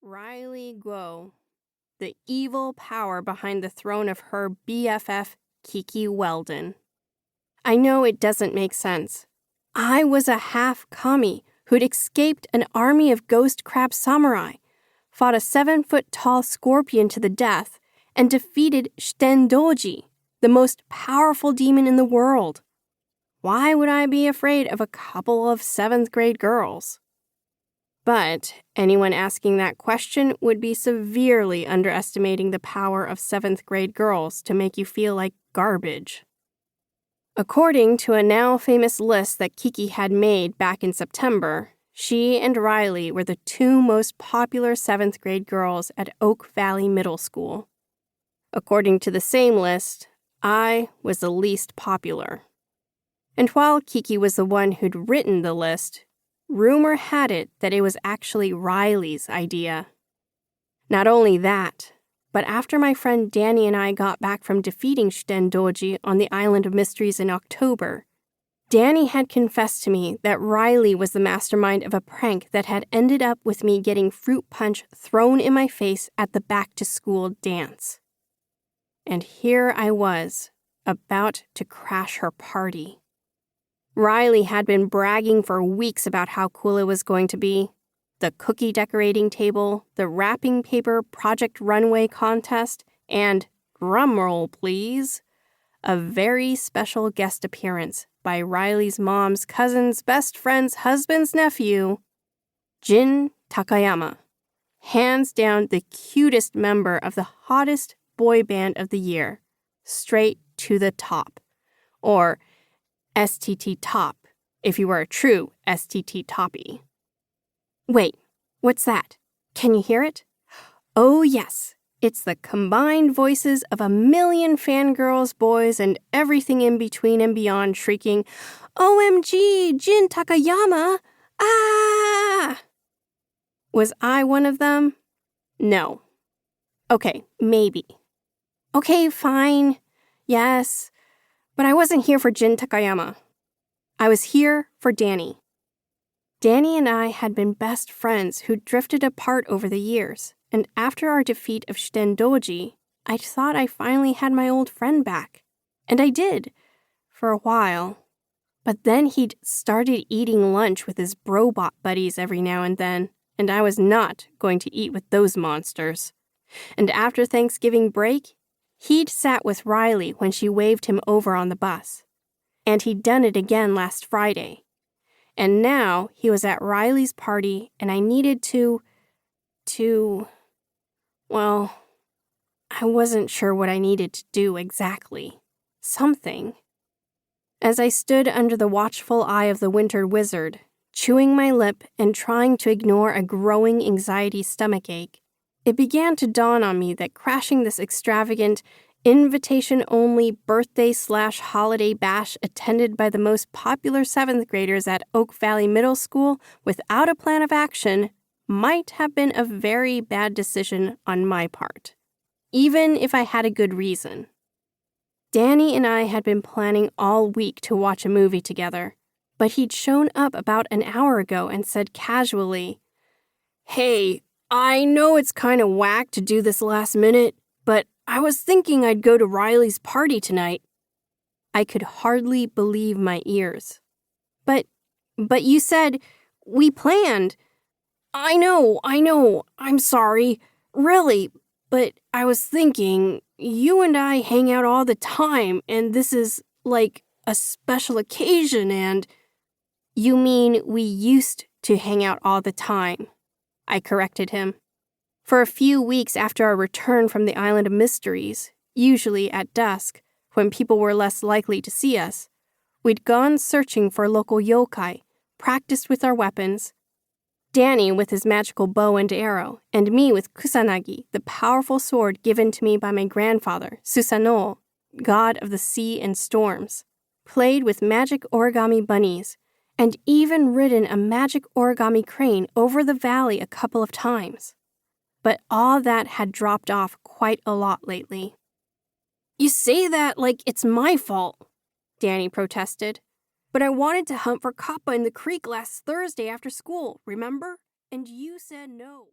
Ryleigh Guo, the evil power behind the throne of her BFF, Kiki Weldon. I know it doesn't make sense. I was a half-kami who'd escaped an army of ghost crab samurai, fought a 7-foot-tall scorpion to the death, and defeated Shitendoji, the most powerful demon in the world. Why would I be afraid of a couple of 7th-grade girls? But anyone asking that question would be severely underestimating the power of 7th-grade girls to make you feel like garbage. According to a now-famous list that Kiki had made back in September, she and Ryleigh were the 2 most popular 7th-grade girls at Oak Valley Middle School. According to the same list, I was the least popular. And while Kiki was the one who'd written the list, rumor had it that it was actually Ryleigh's idea. Not only that, but after my friend Danny and I got back from defeating Shitendoji on the Island of Mysteries in October, Danny had confessed to me that Ryleigh was the mastermind of a prank that had ended up with me getting fruit punch thrown in my face at the back-to-school dance. And here I was, about to crash her party. Ryleigh had been bragging for weeks about how cool it was going to be. The cookie decorating table, the wrapping paper project runway contest, and, drumroll please, a very special guest appearance by Ryleigh's mom's cousin's best friend's husband's nephew, Jin Takayama, hands down the cutest member of the hottest boy band of the year, straight to the top, or STT top, if you were a true STT toppy. Wait, what's that? Can you hear it? Oh yes, it's the combined voices of a million fangirls, boys, and everything in between and beyond shrieking, OMG, Jin Takayama! Ah! Was I one of them? No. Okay, maybe. Okay, fine. Yes. But I wasn't here for Jin Takayama. I was here for Danny. Danny and I had been best friends who drifted apart over the years, and after our defeat of Shitendoji, I thought I finally had my old friend back. And I did, for a while. But then he'd started eating lunch with his brobot buddies every now and then, and I was not going to eat with those monsters. And after Thanksgiving break, he'd sat with Ryleigh when she waved him over on the bus. And he'd done it again last Friday. And now he was at Ryleigh's party, and I needed well, I wasn't sure what I needed to do exactly. Something. As I stood under the watchful eye of the winter wizard, chewing my lip and trying to ignore a growing anxiety stomachache, it began to dawn on me that crashing this extravagant, invitation-only birthday/holiday bash attended by the most popular 7th graders at Oak Valley Middle School without a plan of action might have been a very bad decision on my part, even if I had a good reason. Danny and I had been planning all week to watch a movie together, but he'd shown up about an hour ago and said casually, "Hey, I know it's kind of whack to do this last minute, but I was thinking I'd go to Ryleigh's party tonight." I could hardly believe my ears. But you said, we planned. I know, I'm sorry. Really, but I was thinking, you and I hang out all the time, and this is, like, a special occasion, and... You mean we used to hang out all the time, I corrected him. For a few weeks after our return from the Island of Mysteries, usually at dusk, when people were less likely to see us, we'd gone searching for local yokai, practiced with our weapons, Danny with his magical bow and arrow, and me with kusanagi, the powerful sword given to me by my grandfather, Susanoo, god of the sea and storms, played with magic origami bunnies, and even ridden a magic origami crane over the valley a couple of times. But all that had dropped off quite a lot lately. You say that like it's my fault, Danny protested. But I wanted to hunt for kappa in the creek last Thursday after school, remember? And you said no.